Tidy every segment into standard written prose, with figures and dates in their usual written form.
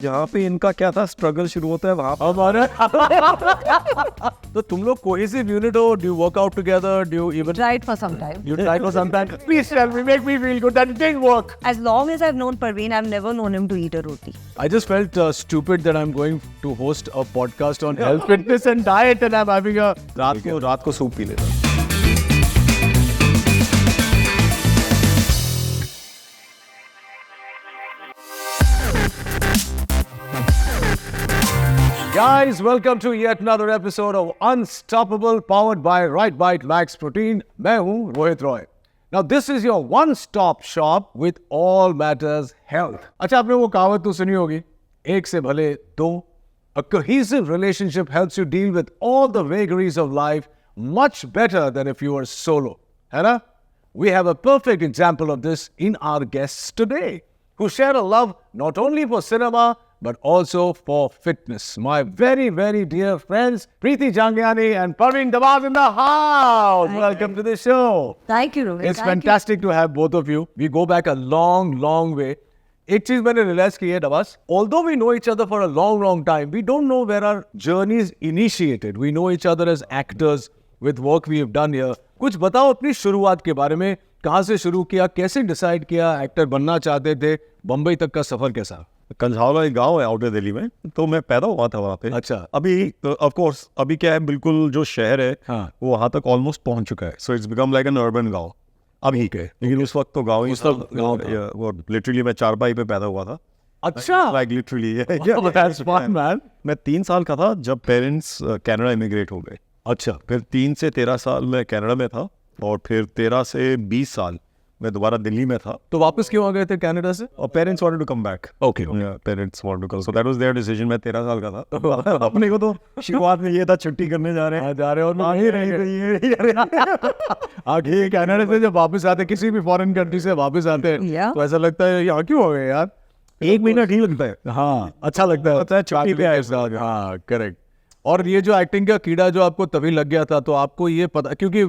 जहाँ पे इनका क्या था स्ट्रगल शुरू होता है वहाँ हमारे तो तुम लोग कोहेसिव यूनिट हो. Do you work out together? Do you even Tried for some time. you tried for some time? Please tell me, make me feel good that it didn't work. As long as I've known Parvin, I've never known him to eat a roti. I just felt stupid that I'm going to host a podcast on health, fitness and diet and I'm having a रात को soup P लेता. Guys, welcome to yet another episode of Unstoppable powered by RiteBite Max Protein. मैं हूँ Rohit Roy. Now this is your one-stop shop with all matters health. अच्छा, आपने वो कहावत तो सुनी होगी, एक से भले दो. A cohesive relationship helps you deal with all the vagaries of life much better than if you were solo. है ना? We have a perfect example of this in our guests today, who share a love not only for cinema but also for fitness. My very, very dear friends, Preeti Jhangiani and Parvin Dabas in the house. Welcome to the show. Thank you, Rohit. It's fantastic to have both of you. We go back a long, long way. एक चीज मैंने realize की है Dabas, although we know each other for a long, long time, we don't know where our journeys initiated. We know each other as actors with work we have done here. कुछ बताओ अपनी शुरुआत के बारे में, कहाँ से शुरू किया, कैसे डिसाइड किया, एक्टर बनना चाहते थे, बम्बई तक का सफर कैसा? कंझावला एक गांव है आउटर दिल्ली में, तो मैं पैदा हुआ था वहाँ पे. अच्छा. अभी ऑफ कोर्स अभी क्या है, बिल्कुल जो शहर है हाँ. वो वहाँ तक ऑलमोस्ट पहुँच चुका है. So it's become like an urban गांव अभी के. लेकिन उस वक्त तो गांव ही था. वो लिटरली मैं चारपाई पे पैदा हुआ था. अच्छा. Like literally. That's fun, man. मैं 3 साल का था जब पेरेंट्स कनाडा इमिग्रेट हो गए. अच्छा. फिर 3 से 13 साल मैं कनाडा में था और फिर 13 से 20 साल मैं दोबारा दिल्ली में था. तो वापस क्यों आ गए थे कनाडा से? और parents wanted to come back. Okay. Parents wanted to come, so that was their decision. मैं 13 साल का था. अपने को तो शुरुआत में ये था छुट्टी करने जा रहे हैं, जा रहे और आ ही रही. हाँ ठीक. कनाडा से जब वापस आते, किसी भी फॉरेन कंट्री से वापस आते हैं तो ऐसा लगता है यहाँ क्यों हो गए यार. 1 महीना ठीक लगता है. हाँ, अच्छा लगता है छुट्टी पे आए. हाँ करेक्ट. और ये जो एक्टिंग का कीड़ा जो आपको तभी लग गया था, तो आपको ये पता, क्योंकि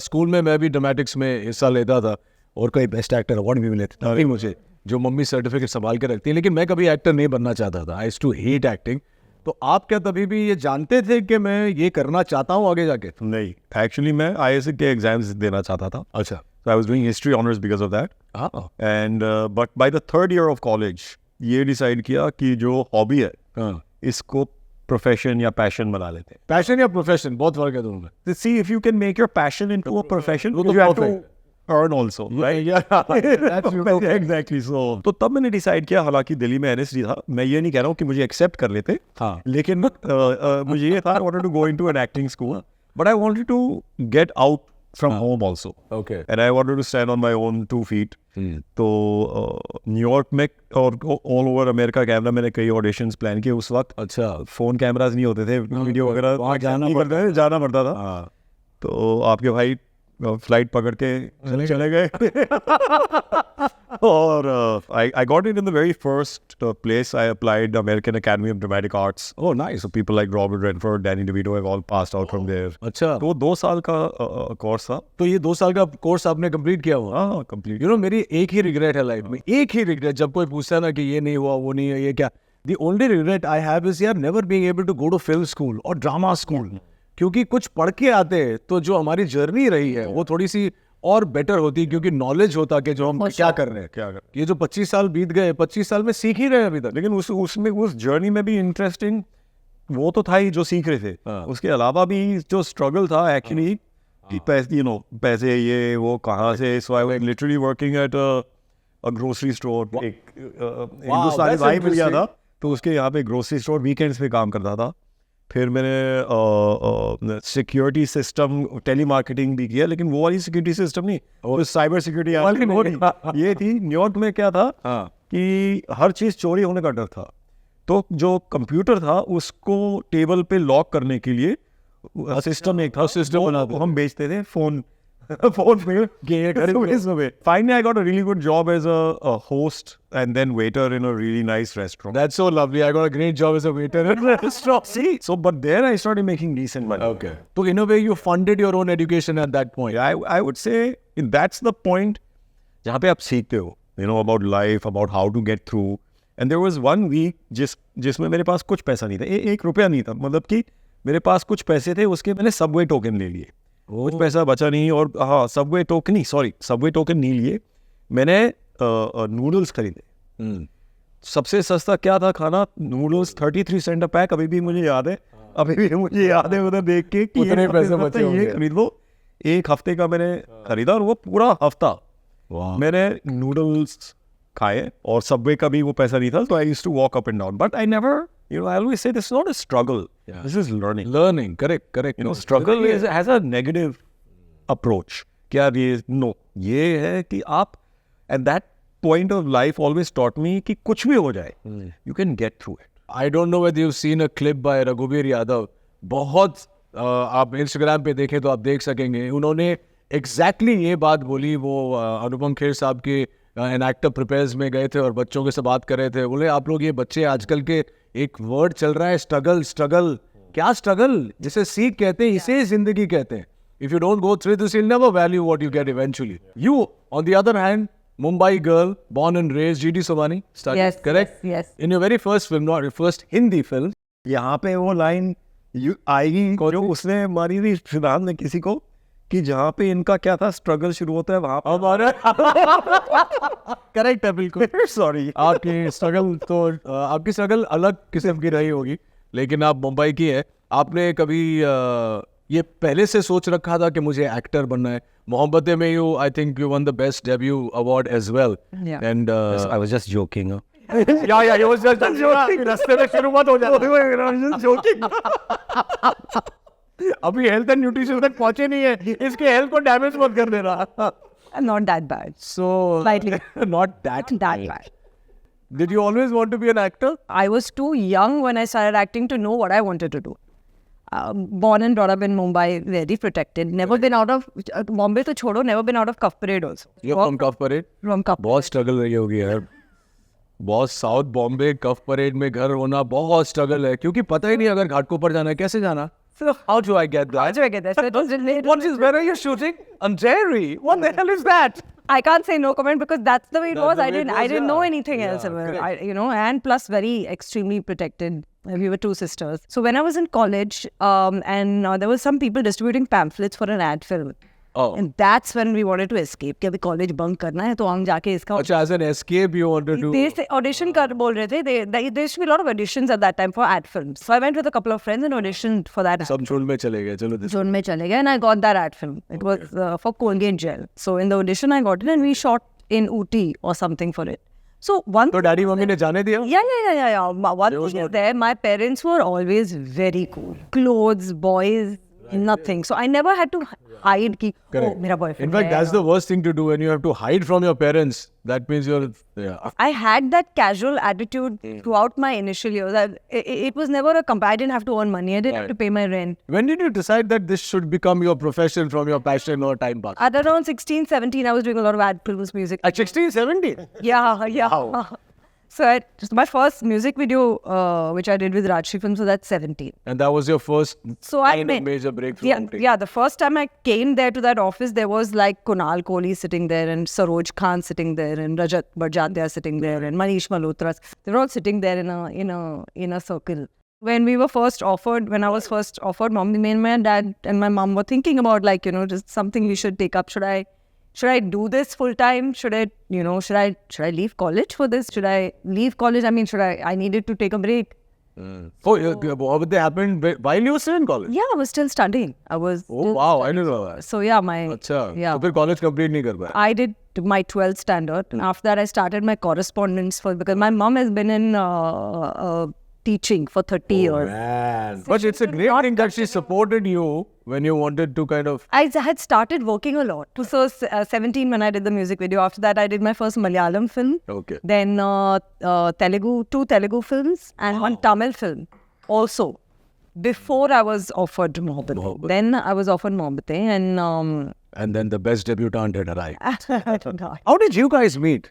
स्कूल में मैं भी ड्रामेटिक्स में हिस्सा लेता था और कई बेस्ट एक्टर अवार्ड भी मिले थे नहीं मुझे, जो मम्मी सर्टिफिकेट संभाल के रखती है. लेकिन मैं कभी एक्टर नहीं बनना चाहता था. I used to hate acting. तो आप क्या तभी भी ये जानते थे कि मैं ये करना चाहता हूँ आगे जाके? नहीं, एक्चुअली मैं आईएएस के एग्जाम्स देना चाहता था. अच्छा. So I was doing history honours because of that. And but by the 3rd year of college ये डिसाइड किया कि जो हॉबी है इसको प्रोफेशन या पैशन बना लेते हैं. पैशन या प्रोफेशन, बहुत फर्क है दोनों में. See if you can make your passion into a profession, you have to earn also, right? Exactly. So तो तब मैंने डिसाइड किया, हालांकि दिल्ली में एनएसडी था, मैं ये नहीं कह रहा हूँ कि मुझे एक्सेप्ट कर लेते. हाँ. लेकिन मुझे ये था, I wanted to go into an acting school, but I wanted to get out from home also. Okay. And I wanted to stand on my own 2 feet. तो न्यूयॉर्क में और ऑल ओवर अमेरिका कैमरा मैंने कई auditions plan किए उस वक्त. अच्छा. Phone cameras नहीं होते थे, वीडियो वगैरह जाना पड़ता था. हाँ. तो आपके भाई फ्लाइट पकड़ के चले गए. और I got it in the very first place. I applied American Academy of Dramatic Arts. Oh, nice. So people like Robert Redford, Danny DeVito have all passed out from there. अच्छा. तो 2 साल का course था. तो ये 2 साल का course आपने कंप्लीट किया हुआ? हाँ, कंप्लीट. यू नो, मेरी एक ही रिग्रेट है लाइफ में, एक ही रिग्रेट. जब कोई पूछता है ना कि ये नहीं हुआ, वो नहीं है, ये क्या, the only regret I have is यार never being able to go to film school और drama school. क्योंकि कुछ पढ़ के आते तो जो हमारी जर्नी रही है वो थोड़ी सी और बेटर होती, क्योंकि नॉलेज होता कि जो हम क्या कर रहे हैं. ये जो 25 साल बीत गए, 25 साल में सीख ही रहे हैं अभी तक. लेकिन उसमें उस जर्नी में भी इंटरेस्टिंग वो तो था ही जो सीख रहे थे. उसके अलावा भी जो स्ट्रगल था एक्चुअली, पैसे ये वो कहाँ से. So I was literally working at a grocery store. एक हिंदुस्तानी भाई मिल गया था, तो उसके यहाँ पे ग्रोसरी स्टोर वीकेंड्स पे काम करता था. फिर मैंने सिक्योरिटी सिस्टम टेलीमार्केटिंग भी किया, लेकिन वो वाली सिक्योरिटी सिस्टम नहीं, वो साइबर सिक्योरिटी. ये थी. न्यूयॉर्क में क्या था कि हर चीज़ चोरी होने का डर था. तो जो कंप्यूटर था उसको टेबल पे लॉक करने के लिए सिस्टम एक था. सिस्टम बना हम बेचते थे phone Finally, I got a really good job as a host and then waiter in a really nice restaurant. That's so lovely. I got a great job as a waiter in a restaurant. See, so but there I started making decent money. Okay. So in a way, you funded your own education at that point. I would say that's the point जहाँ पे आप सीखते हो, about life, about how to get through. And there was 1 week जिसमें मेरे पास कुछ पैसा नहीं था, 1 रुपया नहीं था, मतलब कि मेरे पास कुछ पैसे थे, उसके मैंने सबवे टोकन ले लिए, कुछ पैसा बचा नहीं, और हाँ सबवे टोकन नहीं लिए, मैंने नूडल्स खरीदे। सबसे सस्ता क्या था खाना, नूडल्स 33 सेंट अ पैक, अभी भी मुझे याद है उधर देख के कि उतने पैसे बचे होंगे। ये खरीद लो। 1 हफ्ते का मैंने खरीदा, और वो पूरा हफ्ता मैंने नूडल्स खाए, और सबवे का भी वो पैसा नहीं था, तो I used to walk up and down, but I never, you know, I always say this is not a struggle, this is learning, correct, you know, struggle has a negative approach, क्या ये है कि आप, and that point of life always taught me कि कुछ भी हो जाए, you can get through it. I don't know whether you've seen a clip by Raghuveer Yadav. बहुत आप Instagram पे देखें तो आप देख सकेंगे, उन्होंने exactly ये बात बोली, वो अनुपम खेर साहब के एन एक्टर प्रिपेयर्स में गए थे और बच्चों के साथ बात कर रहे थे, बोले आप लोग ये बच्चे आजकल के, एक वर्ड चल रहा है स्ट्रगल, क्या स्ट्रगल, जिसे सीख कहते हैं, इसे जिंदगी कहते हैं. If you don't go through this, you'll never value what you get eventually. You, on the other hand, Mumbai girl, born and raised, GD Sobhani, studied, Yes, correct? yes. In your very first film, not your first Hindi film, यहाँ पे वो line आएगी जो उसने मारी थी सिद्धांत ने किसी को, कि जहाँ पे इनका क्या था स्ट्रगल शुरू होता है वहाँ हमारा करेक्ट है बिल्कुल. सॉरी आपकी स्ट्रगल अलग किस्म की रही होगी, लेकिन आप मुंबई की है. आपने कभी ये पहले से सोच रखा था कि मुझे एक्टर बनना है? मोहब्बतें में I think you won the best debut award as well, and I was just joking. या ये वाज जस्ट जोकिंग. रास्ते में शुरू मत हो जाता. जोकिंग. अभी हेल्थ एंड न्यूट्रिशन तक पहुंचे नहीं है, इसके हेल्थ को डैमेज मत कर देना. I'm not that bad. So Slightly. not that That bad. Did you always want to be an actor? I was too young when I started acting to know what I wanted to do. Born and brought up in Mumbai, very protected. Never been out of Bombay to chodo. Never been out of Cuff Parade also. You're from Cuff Parade? From Cuff. बहुत struggle रही होगी यार. बहुत south Bombay कफ parade में घर होना बहुत struggle है, क्योंकि पता ही नहीं अगर घाटकोपर जाना है कैसे जाना. So How do I get that? how do I get that? So it was related. What is, where are you shooting? On Jerry. What the hell is that? I can't say no comment because that's the way it That's was. the I way it didn't was, know yeah. anything else. Yeah, Ever. correct. And plus very extremely protected. We were 2 sisters. So when I was in college, and there were some people distributing pamphlets for an ad film. Oh. And that's when we wanted to escape. कि अभी college bunk करना है तो हम जाके इसका. अच्छा, as an escape you wanted to. They audition कर बोल रहे थे. There used to be a lot of auditions at that time for ad films. So I went with a couple of friends and auditioned for that. सब झुंड में चले गए, चलो this. Zone में चले गए and I got that ad film. It was for Colgate Gel. So in the audition I got it and we shot in Ooty or something for it. So one. तो daddy mummy ने जाने दिया? Yeah. One thing is there, my parents were always very cool. Clothes, boys, nothing. So I never had to hide कि oh, मेरा boyfriend. In fact, that's the worst thing to do when you have to hide from your parents. That means you're. Yeah. I had that casual attitude throughout my initial years. It was never a I didn't have to earn money. I didn't have to pay my rent. When did you decide that this should become your profession from your passion or time pass? At around 16, 17, I was doing a lot of ad films, music. At 16, 17? Yeah. Wow. So my first music video, which I did with Rajshri Films, was at 17. And that was your first kind of major breakthrough. Yeah, the first time I came there to that office, there was like Kunal Kohli sitting there and Saroj Khan sitting there and Rajat Barjatya sitting there and Manish Malhotra. They were all sitting there in a circle. When we were first offered, when I was first offered, me and my dad and my mom were thinking about like, just something we should take up. Should I do this full time? Should I leave college for this? Should I leave college? I mean, I needed to take a break. What happened while you were still in college? Yeah, I was still studying. Oh wow, I didn't know that. So yeah, अच्छा, yeah. तो फिर college complete नहीं कर पाया? I did my 12th standard. And after that, I started my correspondence because my mom has been in teaching for 30 years. Man. But it's a great thing that she supported you when you wanted to kind of. I had started working a lot. So 17 when I did the music video. After that, I did my first Malayalam film. Okay. Then 2 Telugu films and 1 Tamil film also. Before I was offered Mohabbatein. Then I was offered Mohabbatein And then the best debutante had arrived. I don't know. How did you guys meet?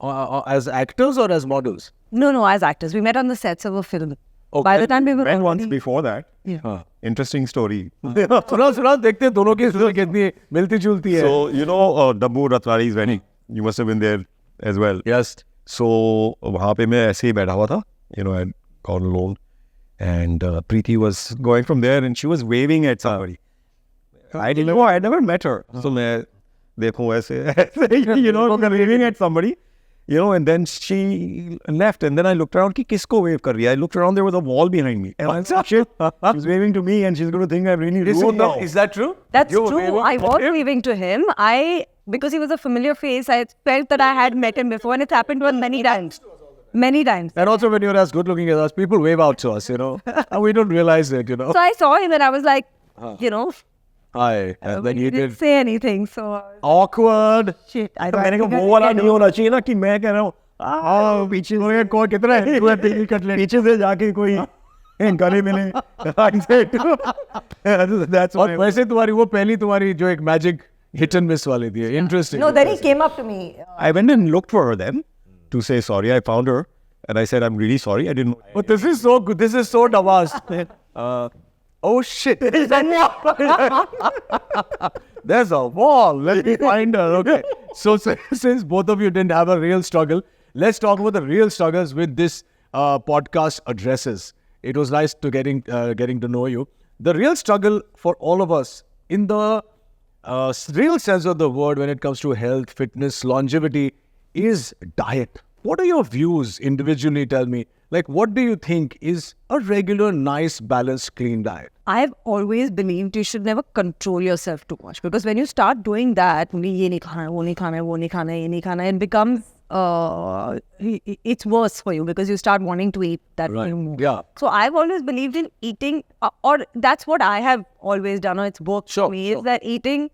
As actors or as models? No, as actors. We met on the sets of a film. Okay. By the time we were When once already- before that, interesting story. सुना देखते हैं दोनों की story कितनी मिलती जुलती है. So, Dabbu Ratwari's wedding, you must have been there as well. Yes. So वहाँ पे मैं ऐसे ही बैठा हुआ था, you know, I had gone alone, and Preeti was going from there, and she was waving at somebody. I didn't know, I had never met her. So मैं देखूँ ऐसे, you know, waving at somebody, you know, and then she left, and then I looked around कि किसको wave कर रही है? I looked around, there was a wall behind me, and I said, shit, she's waving to me, and she's going to think I'm really rude now. Is that true? That's true. I was waving to him. Because he was a familiar face, I felt that I had met him before, and it's happened to us many times. Many times. And also when you're as good looking as us, people wave out to us, you know, and we don't realize it, you know. So I saw him and I was like, you know, Hi. And then he he didn't did. say anything. So Awkward. shit, I तो don't मैंने think कहा I वो वाला can नहीं do. होना चाहिए ना कि मैं कह रहा हूँ पीछे से कौन कितना है? तू है पीली कटलेट. पीछे से जाके कोई गले मिले. I said, that's और why. वैसे तुम्हारी वो पहली तुम्हारी जो एक मैजिक हिट एंड मिस वाली थी. Interesting. No, then he came up to me. I went and looked for her then to say sorry. I found her and I said, I'm really sorry. I didn't know. But this is so good. This is so Dabas. Oh shit. There's a wall. Let me find her. Okay. So since both of you didn't have a real struggle, let's talk about the real struggles with this podcast addresses. It was nice to getting to know you. The real struggle for all of us in the real sense of the word when it comes to health, fitness, longevity is diet. What are your views individually? Tell me. Like, what do you think is a regular, nice, balanced, clean diet? I've always believed you should never control yourself too much, because when you start doing that, ये नहीं खाना, वो नहीं खाना, वो नहीं खाना, ये नहीं खाना, it becomes it's worse for you because you start wanting to eat that more. Yeah. So I've always believed in eating, or that's what I have always done, or it's worked for me, is that eating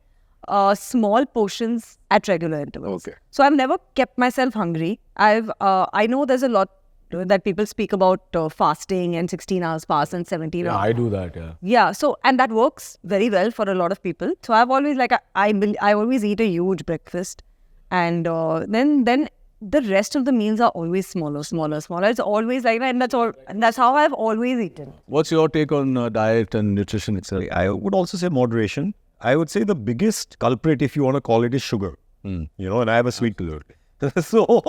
small portions at regular intervals. Okay. So I've never kept myself hungry. I know there's a lot that people speak about fasting and 16 hours fast and 17 hours. I do that, yeah. Yeah, so, and that works very well for a lot of people. So I've always, like, I always eat a huge breakfast, and then the rest of the meals are always smaller. It's always like that, and that's how I've always eaten. What's your take on diet and nutrition itself? I would also say moderation. I would say the biggest culprit, if you want to call it, is sugar. You know, and I have a sweet tooth. So,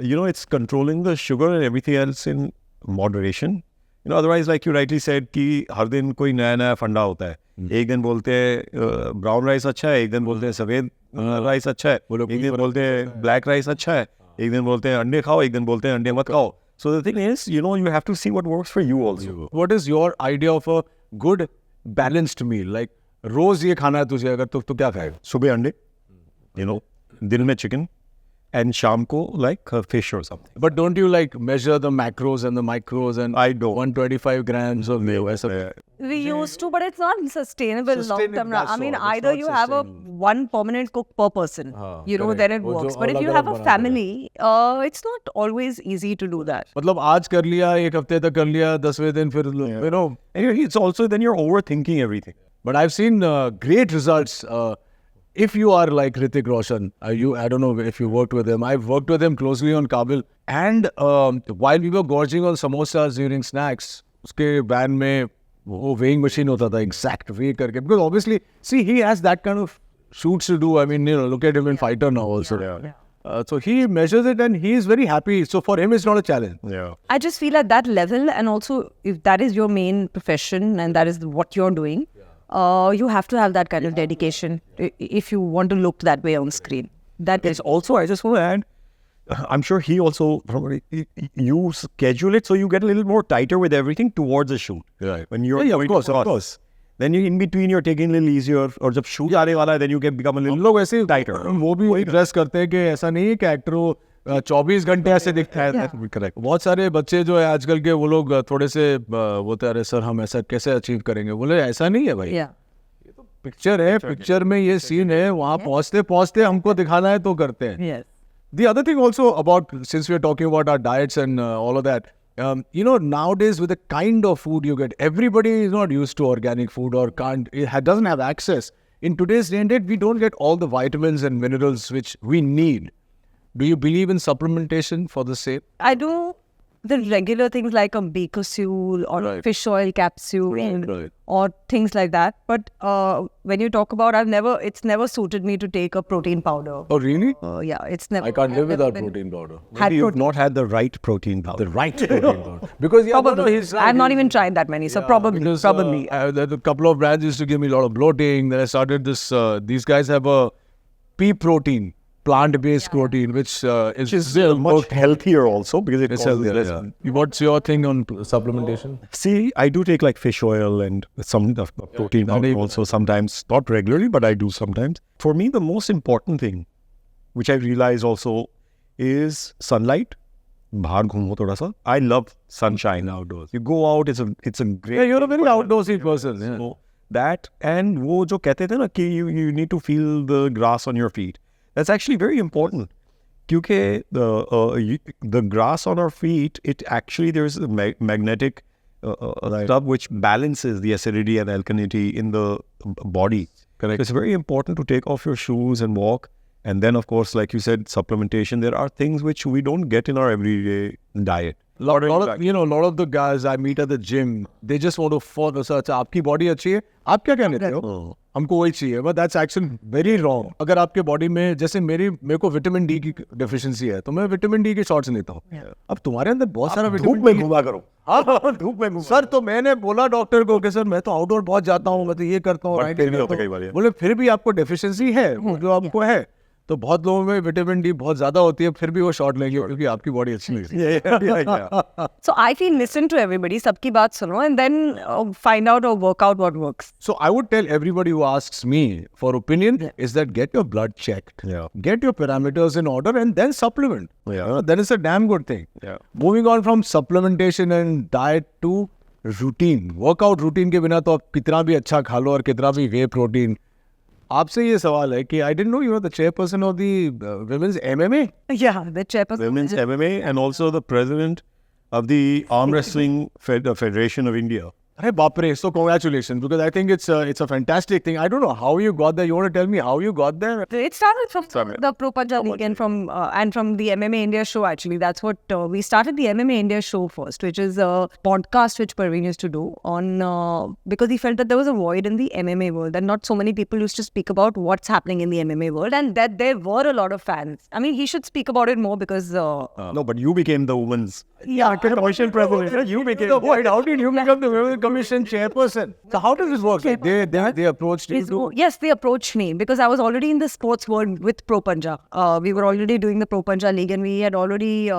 you know, it's controlling the sugar and everything else in moderation. You know, otherwise, like you rightly said, कि हर दिन कोई नया फंडा होता है. एक दिन बोलते हैं ब्राउन राइस अच्छा है, एक दिन बोलते हैं सफेद राइस अच्छा है, एक दिन बोलते हैं ब्लैक राइस अच्छा है, एक दिन बोलते हैं अंडे खाओ, एक दिन बोलते हैं अंडे मत खाओ. So the thing is, you know, you have to see what works for you also. What is your idea of a good balanced meal? Like, रोज ये खाना है तुझे अगर तो क्या खाएगा? सुबह अंडे, you know, दिन में chicken, and शाम को like fish or something. But don't you like measure the macros and the micros and I don't. 125 grams of ऐसा? We used to, but it's not sustainable long term. I mean, all. It's either not you have one permanent cook per person, you know, correct. then it वो जो works. But if you अलग-अलग have a बनाते family, it's not always easy to do that. मतलब आज कर लिया, एक हफ्ते तक कर लिया, 10वें दिन फिर you know. Anyway, it's also then you're overthinking everything. But I've seen great results. If you are like Hrithik Roshan, I don't know if you worked with him. I've worked with him closely on Kabul. And while we were gorging on samosas during snacks, uske van mein wo weighing machine hota tha, exact weigh karke. Because obviously, see, he has that kind of shoots to do. I mean, you know, look at him in Fighter now also. So he measures it and he is very happy. So for him, it's not a challenge. Yeah. I just feel at that level, and also if that is your main profession and that is what you're doing, you have to have that kind of dedication if you want to look that way on screen. That It's also, I just want to add, I'm sure he also, you schedule it so you get a little more tighter with everything towards the shoot. Right. When you're Yeah, of going to course, of cross. course. Then you in between you're taking a little easier, और जब shoot आने वाला है then you become a हम little लोग ऐसे tighter. वो भी ड्रेस करते हैं कि ऐसा नहीं है कि एक्टर 24 घंटे ऐसे दिखता है. Correct. बहुत सारे बच्चे जो है आजकल के वो लोग थोड़े से बोलते हैं अरे सर हम ऐसा कैसे अचीव करेंगे. बोले ऐसा नहीं है भाई. yeah. पिक्चर है, पिक्चर में ये सीन है, वहाँ पहुँचते हमको दिखाना है तो करते हैं. Yes. The other thing also about, since we're talking about our diets and all of that, you know, nowadays with the kind of food you get, everybody is not used to organic food or doesn't have access. In today's day and date, we don't get all the vitamins and minerals which we need. Do you believe in supplementation for the same? I do the regular things like a Bakersule or fish oil capsule or things like that. But when you talk about, it's never suited me to take a protein powder. Oh, really? Yeah, it's never. I can't live without protein powder. Maybe you've not had the right protein powder. The right protein powder. Because I've not even tried that many, so probably. Because, a couple of brands used to give me a lot of bloating. Then I started this. These guys have a pea protein, plant-based protein, which is much healthier also because it's healthier. What's your thing on supplementation? See, I do take like fish oil and some protein powder also sometimes, not regularly, but I do sometimes. For me, the most important thing, which I realize also, is sunlight. बाहर घूमो थोड़ा सा. I love sunshine outdoors. You go out, it's a great. Yeah, you're a very outdoorsy person. Yeah. So that and वो जो कहते थे ना कि you need to feel the grass on your feet. That's actually very important. Because the grass on our feet, there's a magnetic stuff which balances the acidity and alkalinity in the body. Correct. So it's very important to take off your shoes and walk. And then, of course, like you said, supplementation. There are things which we don't get in our everyday diet. A lot of the guys I meet at the gym, they just want to follow research. आपकी body अच्छी है, आप क्या कहते हो? हमको वही चाहिए, but that's actually very wrong. अगर आपके body में जैसे मेरे को विटामिन डी की डेफिशिएंसी है, तो मैं विटामिन डी के शॉट्स लेता हूँ. अब तुम्हारे अंदर बहुत सारा विटामिन धूप में घूमा करो. हाँ, धूप में घूमा. सर, तो मैंने बोला डॉक्टर को कि सर मैं तो आउटडोर बहुत जाता हूँ, मैं तो ये करता हूँ. बोले फिर भी आपको डेफिशिएंसी है, जो आपको है. तो बहुत लोगों में विटामिन डी बहुत ज्यादा होती है, फिर भी वो शॉट लेंगे क्योंकि आपकी बॉडी अच्छी नहीं है. So I feel listen to everybody, सबकी बात सुनो, and then find out or work out what works. So I would tell everybody who asks me for opinion is that get your blood checked, get your parameters in order, and then supplement. That is a damn good thing. Moving on from supplementation and diet to routine, workout routine के बिना तो आप कितना भी अच्छा खा लो और कितना भी whey protein. आपसे ये सवाल है कि I didn't know you were the chairperson of the women's MMA. Yeah, the chairperson. Women's MMA and also the president of the Armwrestling Federation of India. Hey, Bapre, so congratulations, because I think it's a fantastic thing. I don't know how you got there. You want to tell me how you got there? It started from the Pro Punjab League and from the MMA India show. Actually, that's what we started the MMA India show first, which is a podcast which Parvin used to do on because he felt that there was a void in the MMA world, and not so many people used to speak about what's happening in the MMA world, and that there were a lot of fans. I mean, he should speak about it more because no, but you became the women's commission president. You became the void. How did you become the women's commission chairperson? So how does this work? They approached you? Yes, they approached me because I was already in the sports world with Pro Punjab. We were already doing the Pro Punjab League, and we already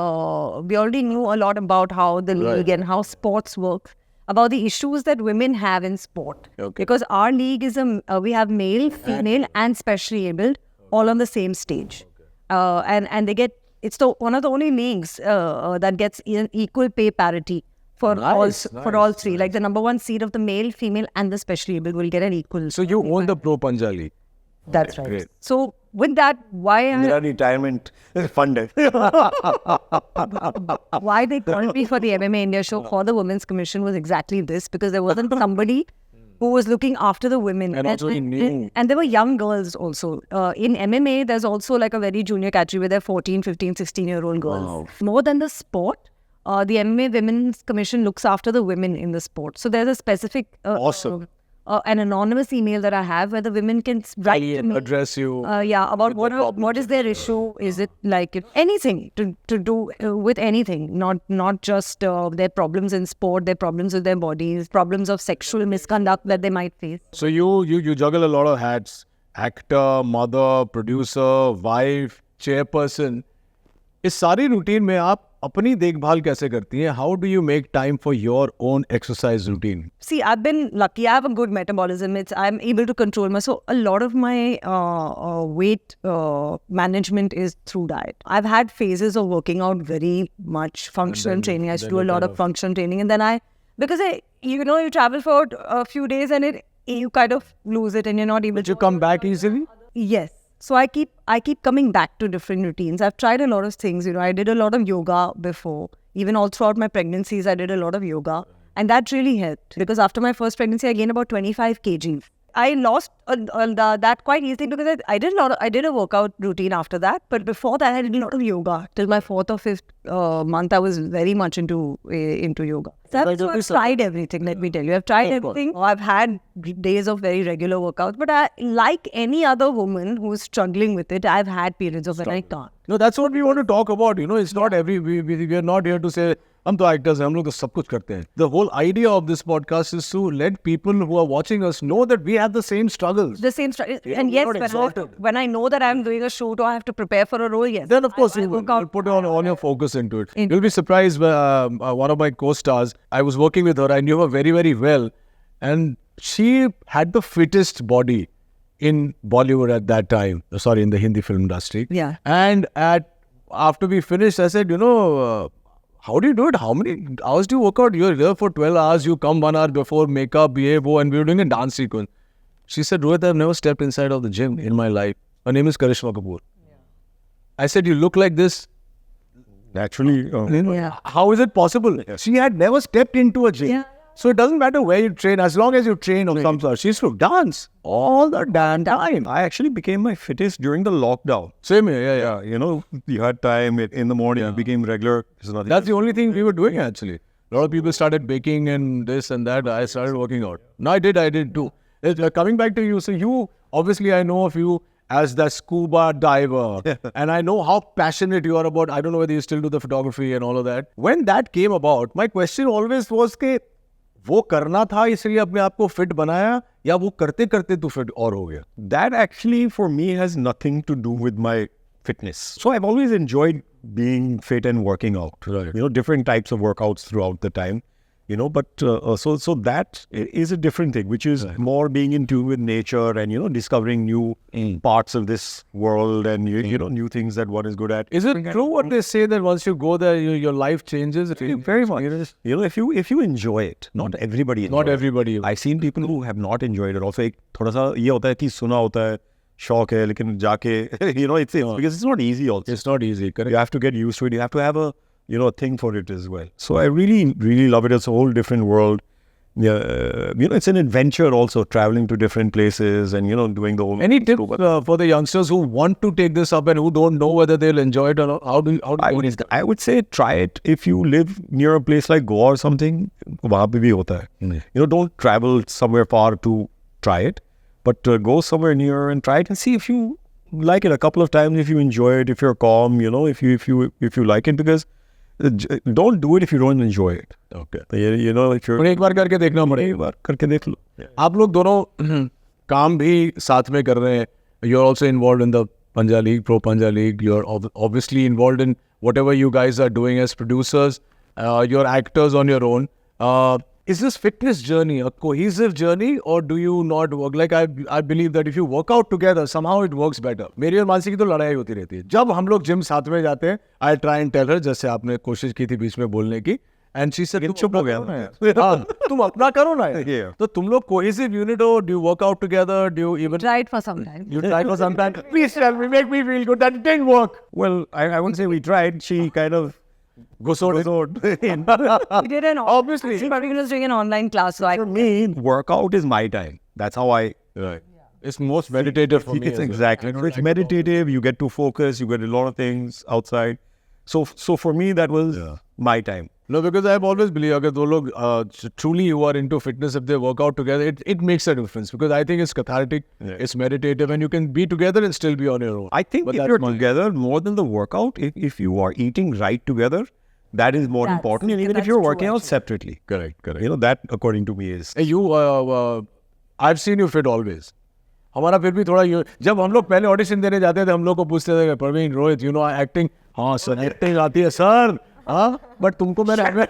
knew a lot about how the league and how sports work, about the issues that women have in sport. Because our league is we have male, female, and specially abled all on the same stage, and they get. It's one of the only leagues that gets equal pay parity for all three. Like the number one seed of the male, female, and the specially able will get an equal. So you own the Pro Punjab League. That's right. Great. So with that, why retirement funded? Why they called me for the MMA India show for the Women's Commission was exactly this, because there wasn't somebody who was looking after the women. And also he knew. And there were young girls also. In MMA, there's also like a very junior category where there are 14, 15, 16-year-old girls. Wow. More than the sport, the MMA Women's Commission looks after the women in the sport. So there's a specific... awesome. An anonymous email that I have where the women can write to me. Address you. About what is their issue. Is it like anything to do with anything, not just their problems in sport, their problems with their bodies, problems of sexual misconduct that they might face. So you juggle a lot of hats: actor, mother, producer, wife, chairperson. इस सारी routine में आप अपनी देखभाल कैसे करती हैं? How do you make time for your own exercise routine? See, I've been lucky. I have a good metabolism. I'm able to control so a lot of my weight management is through diet. I've had phases of working out very much, functional training. I used to do a lot of functional training, and then because you travel for a few days and you kind of lose it and you're not able to. You come back easily? Yes. So I keep coming back to different routines. I've tried a lot of things. I did a lot of yoga before. Even all throughout my pregnancies, I did a lot of yoga. And that really helped. Because after my first pregnancy, I gained about 25 kgs. I lost that quite easily because I did a workout routine after that. But before that, I did a lot of yoga. Till my 4th or 5th month, I was very much into yoga. So I've tried everything, let me tell you. I've tried everything. I've had days of very regular workouts. But like any other woman who's struggling with it, I've had periods of when I can't. No, that's what we want to talk about. It's not we are not here to say, हम तो actors हैं, हम लोग तो सब कुछ करते हैं. The whole idea of this podcast is to let people who are watching us know that we have the same struggles. The same struggle. And yes, when I know that I'm doing a shoot or I have to prepare for a role, yes. Then of course you'll put all your focus into it. You'll be surprised. One of my co-stars, I was working with her. I knew her very, very well. And she had the fittest body in Bollywood at that time. Sorry, in the Hindi film industry. Yeah. And after we finished, I said, how do you do it? How many hours do you work out? You're here for 12 hours. You come 1 hour before makeup, and we were doing a dance sequence. She said, Rohit, I've never stepped inside of the gym in my life. Her name is Karishma Kapoor. Yeah. I said, you look like this. Naturally. How is it possible? Yeah. She had never stepped into a gym. Yeah. So it doesn't matter where you train, as long as you train of some sort. She used to dance all the damn time. I actually became my fittest during the lockdown. Same here, yeah. You had time in the morning, you became regular. That's the only thing we were doing actually. A lot of people started baking and this and that. I started working out. No, I did too. Coming back to you, so you, obviously I know of you as the scuba diver. And I know how passionate you are about, I don't know whether you still do the photography and all of that. When that came about, my question always was कि वो करना था इसलिए अपने आप को fit बनाया या वो करते करते तू फिट और हो गया? That actually for me has nothing to do with my fitness. So I've always enjoyed being fit and working out. Right. Different types of workouts throughout the time. But so that is a different thing, which is more being in tune with nature and discovering new parts of this world and new things that one is good at. Is it true what they say that once you go there, your life changes? Very much. If you enjoy it, not everybody. Not everybody. I've seen people who have not enjoyed it. Also, एक थोड़ा सा ये होता है कि सुना होता है, शौक है, लेकिन जाके it's because it's not easy. Also, it's not easy. Correct. You have to get used to it. You have to have a thing for it as well. So I really, really love it. It's a whole different world. Yeah, it's an adventure also, traveling to different places and, doing the whole... Any tip for the youngsters who want to take this up and who don't know whether they'll enjoy it or not? How do you I would say try it. If you live near a place like Goa or something, वहाँ पे भी होता है. Don't travel somewhere far to try it, but go somewhere near and try it and see if you like it a couple of times, if you enjoy it, if you're calm, if you like it, because don't do it if you don't enjoy it. Okay. If you're... एक बार करके देखना पड़ेगा. एक बार करके देख लो. आप लोग दोनों काम भी साथ में कर रहे हैं. You're also involved in the Panja League, Pro Panja League. You're obviously involved in whatever you guys are doing as producers. You're actors on your own. Is this fitness journey a cohesive journey or do you not work? Like I believe that if you work out together, somehow it works better. मेरी और मानसी की तो लड़ाई होती रहती है. जब हम लोग जिम साथ में जाते हैं, I try and tell her, जैसे आपने कोशिश की थी बीच में बोलने की, and she said, चुप हो गया. हाँ, तुम अपना करो ना. तो तुम लोग cohesive unit हो, do you work out together? Do you even... Tried for some time. You tried for some time. Please tell me, make me feel good that it didn't work. Well, I wouldn't say we tried. She kind of... We did obviously. Parvin was doing an online class. So for me, workout is my time. That's how I... Right. It's most meditative for me. It's exactly. It's meditative. You get to focus. You get a lot of things outside. So for me, that was my time. No, because I've always believed that those truly who are into fitness, if they work out together, it makes a difference. Because I think it's cathartic, it's meditative, and you can be together and still be on your own. I think if you're together, more than the workout, if you are eating right together, that is more important. And even if you're working out separately. Correct. That according to me is... I've seen you fit always. हमारा फिर भी थोड़ा जब हम लोग पहले audition देने जाते थे हम लोग को पूछते थे परवीन रोहित एक्टिंग हाँ सर एक्टिंग आती है सर हाँ बट तुमको मैंने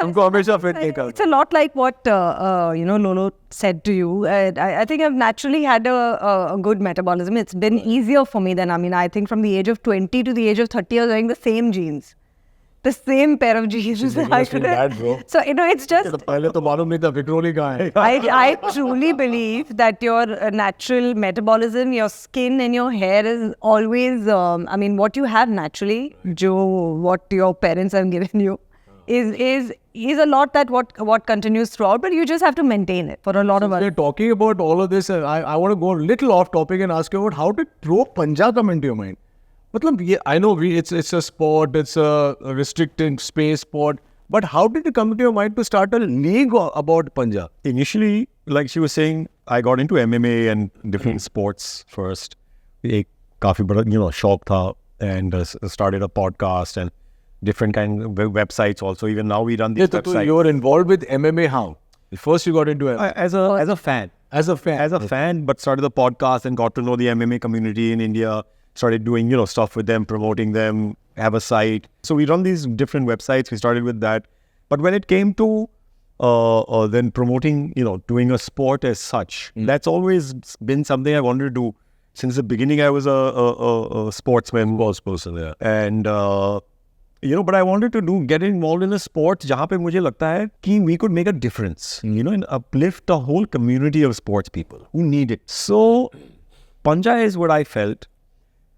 तुमको हमेशा फिट नहीं कर. It's a lot like what Lolo said to you. I think I've naturally had a good metabolism. It's been easier for me than I think from the age of 20 to the age of 30 I was wearing the same jeans. The same pair of jeans. Bad, bro. So, it's just... पहले तो मालूम नहीं था विक्रोली कहाँ है. I truly believe that your natural metabolism, your skin and your hair is always, what you have naturally, what your parents have given you, is a lot that what continues throughout, but you just have to maintain it for a lot of We're us. talking about all of this. I want to go a little off topic and ask you about how did Pro Panja come into your mind? I know it's a sport, it's a restricted space sport, but how did it come into your mind to start a league about Panja? Initially, like she was saying, I got into MMA and different sports first. एक काफी बड़ा शौक था, and started a podcast and different kind of websites also. Even now we run these websites. You were involved with MMA how? First you got into it As a fan. as a fan. But started the podcast and got to know the MMA community in India. Started doing, stuff with them, promoting them, have a site. So we run these different websites. We started with that. But when it came to then promoting, doing a sport as such, that's always been something I wanted to do. Since the beginning, I was a sportsman. person, yeah. And, but I wanted to get involved in a sport जहाँ पे मुझे लगता है कि we could make a difference, and uplift a whole community of sports people who need it. So, Panja is what I felt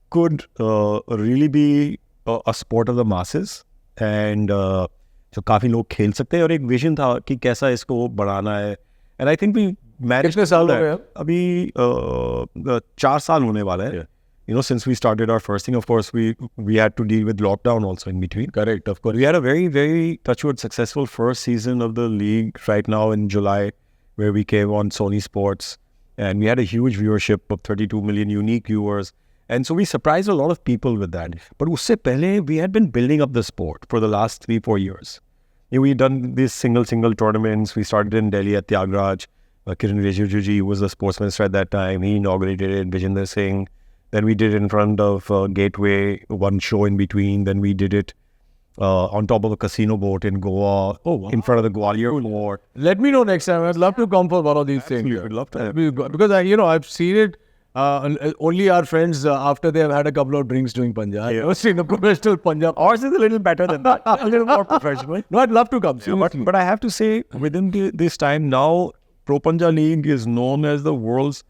could really be a sport of the masses, and जो काफी लोग खेल सकते हैं, और एक vision था कि कैसा इसको बढ़ाना है. And I think we managed. कितने साल हो गए अब? अभी 4 साल होने वाला है. Since we started our first thing, of course, we had to deal with lockdown also in between. Correct, of course. We had a very, very touchwood successful first season of the league right now in July, where we came on Sony Sports, and we had a huge viewership of 32 million unique viewers. And so we surprised a lot of people with that. But usse pehle, we had been building up the sport for the last 3-4 years. We've done these single tournaments. We started in Delhi at Tyagraj. Kiran Rijiju was the sports minister at that time. He inaugurated it, Vijender Singh. Then we did it in front of Gateway, one show in between. Then we did it on top of a casino boat in Goa, in front of the Gwalior Fort. Let me know next time. I'd love to come for one of these things. I'd love to. Because I've seen it. Only our friends after they have had a couple of drinks doing Panja. I've never seen a professional Panja. Ours is a little better than that, a little more professional. No, I'd love to come. But I have to say, within this time now, Pro Panja League is known as the world's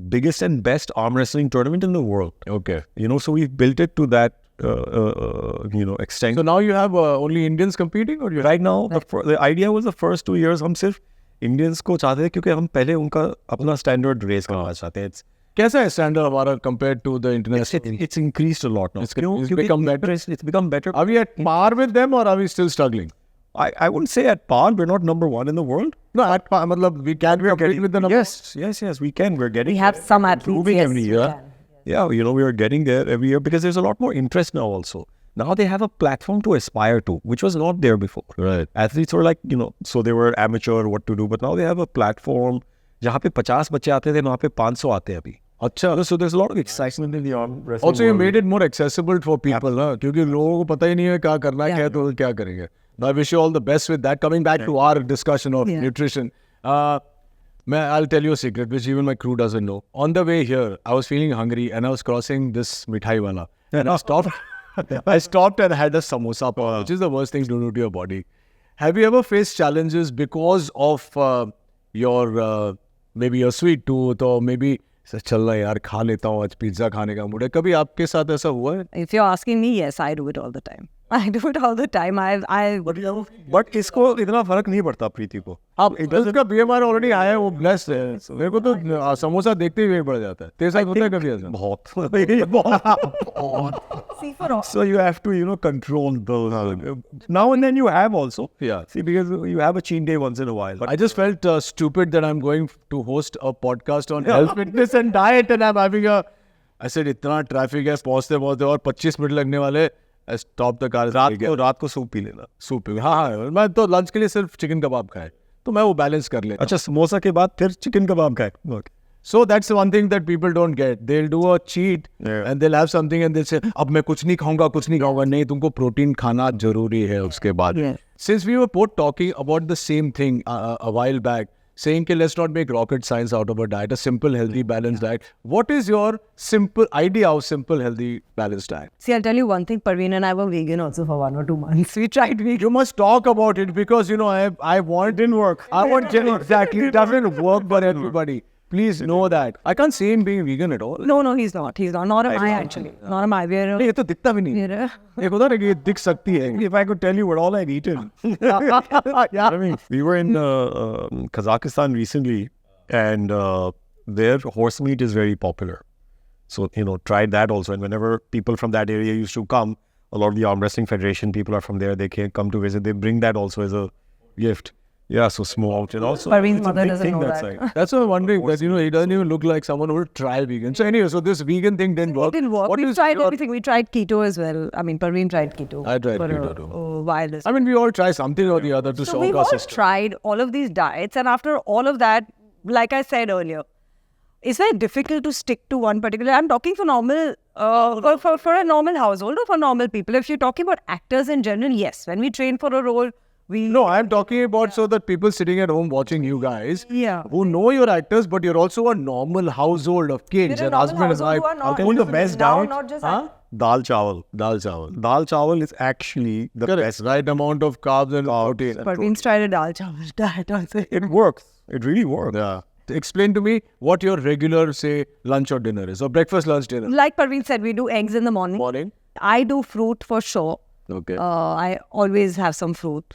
biggest and best arm wrestling tournament in the world. Okay. So we've built it to that, extent. So now you have only Indians competing, or you Right now, the idea was the first 2 years हम सिर्फ Indians को चाहते थे, क्योंकि हम पहले उनका अपना standard raise करना चाहते हैं. कैसा है standard हमारा compared to the international? It's increased a lot now. It's become better. It's become better. Are we at par with them, or are we still struggling? I wouldn't say at par. We're not number one in the world. No, at par. We can compete with the number. Yes, we can. We're getting We have some athletes. improving Yes, every we year. can. Yeah, we are getting there every year because there's a lot more interest now also. Now they have a platform to aspire to, which was not there before. Right. Athletes were like, so they were amateur, what to do. But now they have a platform. जहाँ पे 50 बच्चे आते थे, वहाँ पे 500 आते हैं अभी. अच्छा. So there's a lot of excitement in the arm wrestling Also, you world. made it more accessible for people, ना? क्योंकि लोगों को पता ही नहीं है क्या करना है, तो क्या करेंगे. I wish you all the best with that. Coming back to our discussion of nutrition, I'll tell you a secret which even my crew doesn't know. On the way here, I was feeling hungry and I was crossing this mithai wala. And I stopped. I stopped and had a samosa, which is the worst thing to do to your body. Have you ever faced challenges because of your maybe your sweet tooth, or maybe चल रहा है यार, खा लेता हूँ आज pizza खाने का मूड है? कभी आपके साथ ऐसा हुआ है? If you're asking me, yes, I do it all the time. I do it all the time. But इसको इतना फर्क नहीं पड़ता प्रीति को. अब इसका BMR ऑलरेडी आया है, वो ब्लेस्ड है. मेरे को तो समोसा देखते ही बढ़ जाता है. तेरे साथ होता है कभी ऐसा? बहुत. See for all. So you have to, control those. Now and then you have also. Yeah. See, because you have a cheat day once in a while. But I just felt stupid that I'm going to host a podcast on health, fitness and diet, and I'm having I said, इतना traffic है, पहुँचते और 25 minute लगने वाले. I stopped the car. रात को soup P लेना. Soup P. हाँ, मैं तो लंच के लिए सिर्फ चिकन कबाब खाए, तो मैं वो बैलेंस कर लेता. अच्छा, समोसा के बाद फिर चिकन कबाब खाए. Okay. So that's one thing that people don't get. They'll do a cheat and they'll have something and they'll say, अब मैं कुछ नहीं खाऊंगा. नहीं, तुमको प्रोटीन खाना जरूरी है उसके बाद. Yeah. Since we were both talking about the same thing a while back, saying कि let's not make rocket science out of a diet, a simple, healthy, balanced diet. What is your simple idea of simple, healthy, balanced diet? See, I'll tell you one thing. Parveen and I were vegan also for 1 or 2 months. We tried vegan. You must talk about it because, I want... Didn't work. I want... Exactly. It doesn't work for everybody. Please know that. I can't see him being vegan at all. No, he's not. Not am I actually. Not am I. नहीं, ये तो दिखता भी नहीं. एक होता है कि ये दिख सकती है. If I could tell you what all I've eaten. I mean, we were in Kazakhstan recently, and their horse meat is very popular. So, tried that also. And whenever people from that area used to come, a lot of the Armwrestling Federation people are from there. They can come to visit. They bring that also as a gift. Yeah, so smoked and also. Parveen's mother doesn't know that. Side. That's what I'm wondering. That he doesn't even look like someone who would try vegan. So anyway, so this vegan thing didn't work. It didn't work. We tried everything. We tried keto as well. I mean, Parveen tried keto. I tried for keto too. a while. I mean, we all try something or the other to So shock we've our all system. tried all of these diets, and after all of that, like I said earlier, it's very difficult to stick to one particular. I'm talking for normal, for a normal household or for normal people. If you're talking about actors in general, yes. When we train for a role, No, I'm talking about so that people sitting at home watching you guys, Yeah. who know you're actors, but you're also a normal household of kids We're a and normal husband and household wife. who are not- I'll tell you the best now diet. not just Huh? Dal chawal. Dal chawal. Dal chawal is actually the Correct. best. Right amount of carbs and protein. Parveen's tried a dal chawal diet also. It works. It really works. Yeah. Explain to me what your regular, say, lunch or dinner is, or breakfast, lunch, dinner. Like Parveen said, we do eggs in the morning. Morning. I do fruit for sure. Okay. I always have some fruit.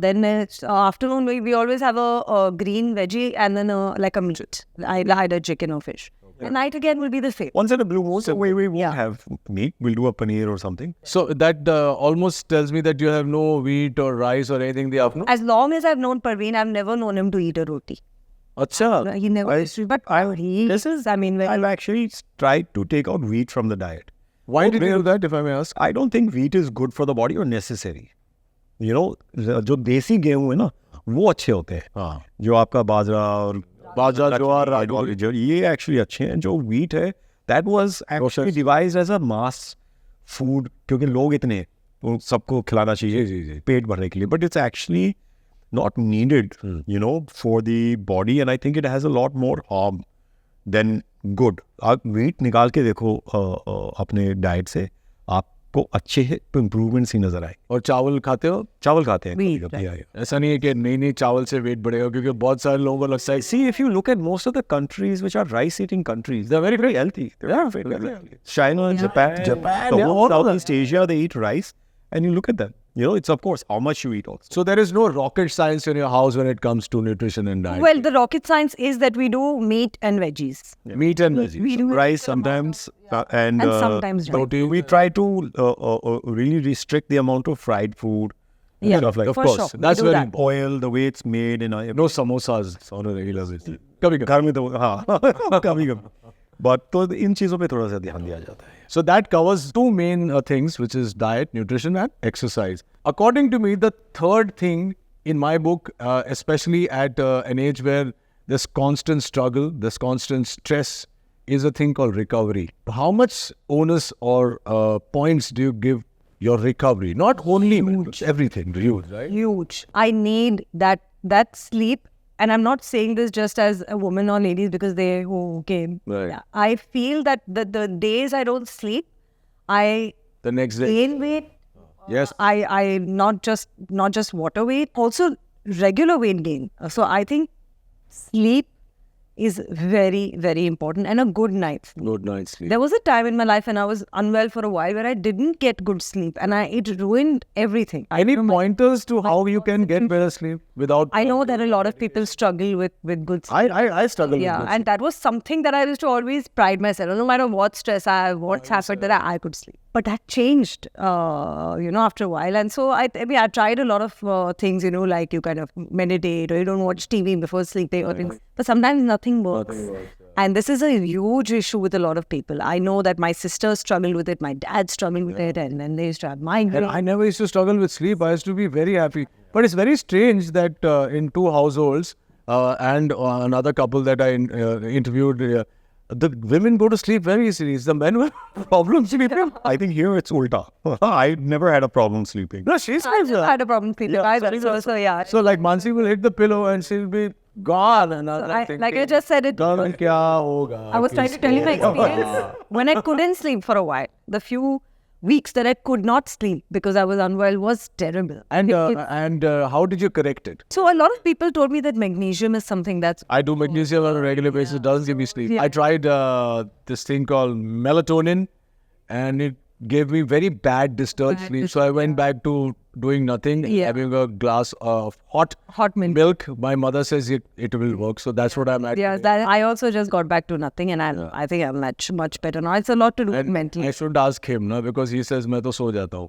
Then afternoon, we always have a green veggie and then like a meat. Either chicken or fish. And night again will be the same. Once in a blue moon, so we won't have meat. We'll do a paneer or something. So that almost tells me that you have no wheat or rice or anything in the afternoon. As long as I've known Parveen, I've never known him to eat a roti. Acha. He never used to. But I've actually tried to take out wheat from the diet. Why did you do that, if I may ask? I don't think wheat is good for the body or necessary. जो देसी गेहूं है ना, वो अच्छे होते हैं. हाँ. जो आपका बाजरा और ज्वार, राजमा. जो ये actually अच्छे हैं. जो wheat है, that was actually devised as a mass food क्योंकि लोग इतने हैं, वो सबको खिलाना चाहिए पेट भरने के लिए. But it's actually not needed, for the body, and I think it has a lot more harm than good. आप मीट निकाल के देखो अपने डाइट से, आपको अच्छे इम्प्रूवमेंट्स ही नजर आए. और चावल खाते हो? चावल खाते हैं Wheat, कभी-कभी. ऐसा नहीं है कि नहीं चावल से वेट बढ़ेगा, क्योंकि बहुत सारे लोगों को लगता है. See, if you look at most of the countries which are rice-eating countries, they're very, very healthy. They're very healthy. China and Japan, the whole Southeast Asia, they eat rice, and you look at them. It's of course how much you eat also. So there is no rocket science in your house when it comes to nutrition and diet. well, the rocket science is that we do meat and veggies. Meat and veggies. We do Rice sometimes, and sometimes protein. We try to really restrict the amount of fried food. Yeah, Stuff like Of for course, sure. We that's do very that. important. oil, the way it's made, and No samosas on a regular basis. घर में तो हाँ कभी-कभी. But तो इन चीजों पे थोड़ा सा ध्यान दिया जाता है. So that covers two main things, which is diet, nutrition, and exercise. According to me, the third thing in my book, especially at an age where there's constant struggle, there's constant stress, is a thing called recovery. How much onus or points do you give your recovery? Not only everything, do you, right? Huge. I need that sleep. And I'm not saying this just as a woman or ladies because they who came. Right. Yeah. I feel that the days I don't sleep, I The next day. gain weight. Yes. I not just water weight, also regular weight gain. So I think sleep is very, very important, and a good night's sleep. Good night's sleep. There was a time in my life when I was unwell for a while where I didn't get good sleep, and it ruined everything. Any pointers to how you can get better sleep without... I know that a lot of people struggle with good sleep. I struggle with Yeah, good and that was something that I used to always pride myself. No matter what stress I have, what's happened, that I could sleep. But that changed, after a while. And so I tried a lot of things, like you kind of meditate or you don't watch TV before sleeping or things. But sometimes nothing works. And this is a huge issue with a lot of people. I know that my sisters struggled with it, my dad struggled with it, and then they used to have migraine. And I never used to struggle with sleep. I used to be very happy. But it's very strange that in two households and another couple that I interviewed, the women go to sleep very easily. It's the men who have problems sleeping. I think here it's ulta. I never had a problem sleeping. No, she's I just had a problem sleeping either. So yeah. So like Mansi will hit the pillow and she'll be gone. And Like I just said, kya hoga? I was trying to tell you my experience when I couldn't sleep for a while. The few weeks that I could not sleep because I was unwell was terrible. And how did you correct it? So a lot of people told me that magnesium is something that's... I do magnesium on a regular basis. It doesn't give me sleep. Yeah. I tried this thing called melatonin, and it gave me very bad disturbed sleep. So I went back to doing nothing, having a glass of hot milk. My mother says it will work. So that's what I'm at. Yeah, I also just got back to nothing, and I think I'm much better now. It's a lot to do mentally. I should ask him, no, because he says, "मैं तो सो जाता हूँ."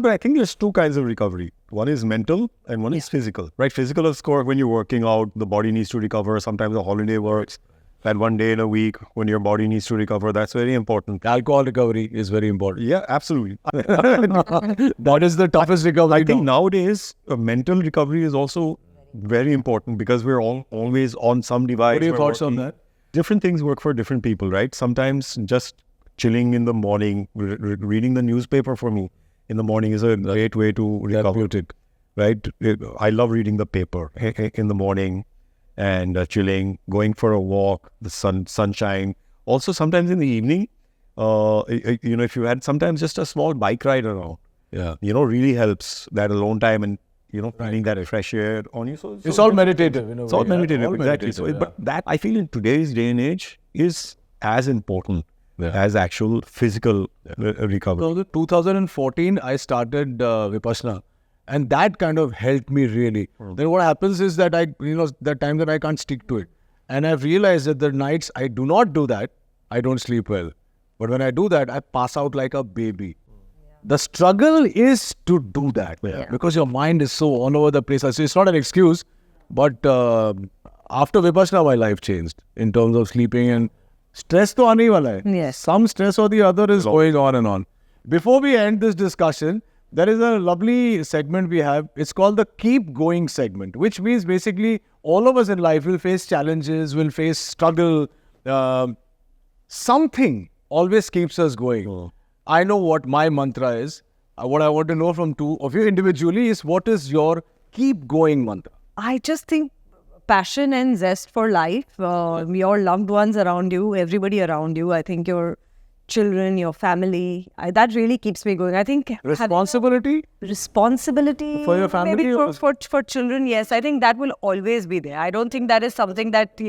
But I think there's two kinds of recovery. One is mental and one is physical. Right? Physical, of course, when you're working out, the body needs to recover. Sometimes a holiday works. That one day in a week when your body needs to recover, that's very important. Alcohol recovery is very important. Yeah, absolutely. That is the toughest recovery. I think nowadays, mental recovery is also very important because we're always on some device. What are your we're thoughts on working. that? Different things work for different people, right? Sometimes just chilling in the morning, reading the newspaper for me in the morning is a great way to recover. Therapeutic. Right? I love reading the paper in the morning and chilling, going for a walk, the sunshine. Also, sometimes in the evening, if you had sometimes just a small bike ride around, really helps. That alone time and, feeling that fresh air on you. So It's all meditative. It's all meditative, exactly. But that, I feel in today's day and age, is as important as actual physical recovery. So 2014, I started Vipassana. And that kind of helped me really. Then what happens is that the time that I can't stick to it. And I've realized that the nights I do not do that, I don't sleep well. But when I do that, I pass out like a baby. The struggle is to do that because your mind is so all over the place. So it's not an excuse, but after Vipassana, my life changed in terms of sleeping, and stress to aane wala hai. Yes. Some stress or the other is going on and on. Before we end this discussion, there is a lovely segment we have. It's called the Keep Going segment, which means basically all of us in life will face challenges, will face struggle. Something always keeps us going. I know what my mantra is. What I want to know from two of you individually is, what is your keep going mantra? I just think passion and zest for life, your loved ones around you, everybody around you. I think your children, your family, that really keeps me going. I think Responsibility for your family, maybe for children, yes. I think that will always be there. I don't think that is something that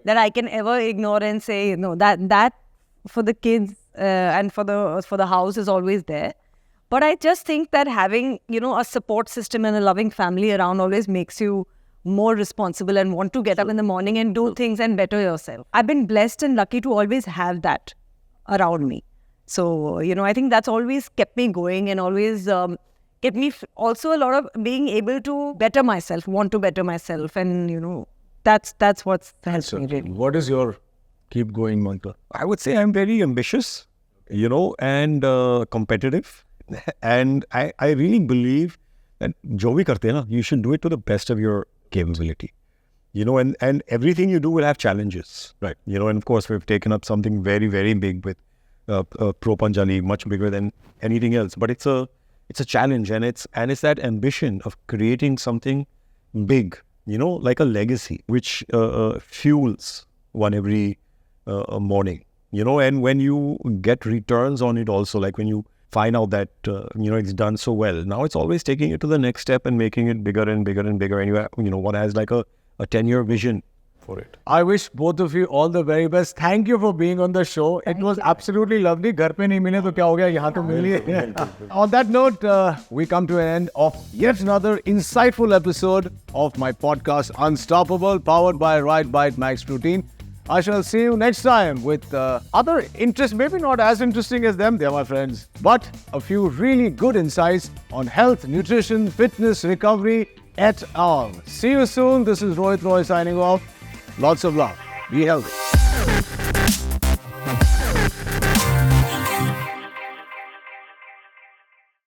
I can ever ignore and say no. That for the kids and for the house is always there. But I just think that having a support system and a loving family around always makes you more responsible and want to get up in the morning and do things and better yourself. I've been blessed and lucky to always have that around me. So, I think that's always kept me going and always kept me also a lot of being able to better myself, want to better myself. And, that's what's helped me really. What is your keep going mantra? I would say I'm very ambitious, and competitive. And I really believe that jo bhi karte hai na, you should do it to the best of your capability. And everything you do will have challenges. Right. And of course, we've taken up something very, very big with Pro Panjali, much bigger than anything else. But it's a challenge, and it's that ambition of creating something big, like a legacy, which fuels one every morning. And when you get returns on it also, like when you find out that, it's done so well, now it's always taking it to the next step and making it bigger and bigger and bigger. And one has like a 10-year vision for it. I wish both of you all the very best. Thank you for being on the show. It was absolutely lovely. Ghar pe nahi mile to kya ho gaya, yahan to mil liye. On that note, we come to an end of yet another insightful episode of my podcast, Unstoppable, powered by RiteBite Max Protein. I shall see you next time with other interest, maybe not as interesting as them, they're my friends, but a few really good insights on health, nutrition, fitness, recovery, et al. See you soon. This is Rohit Roy signing off. Lots of love. Be healthy.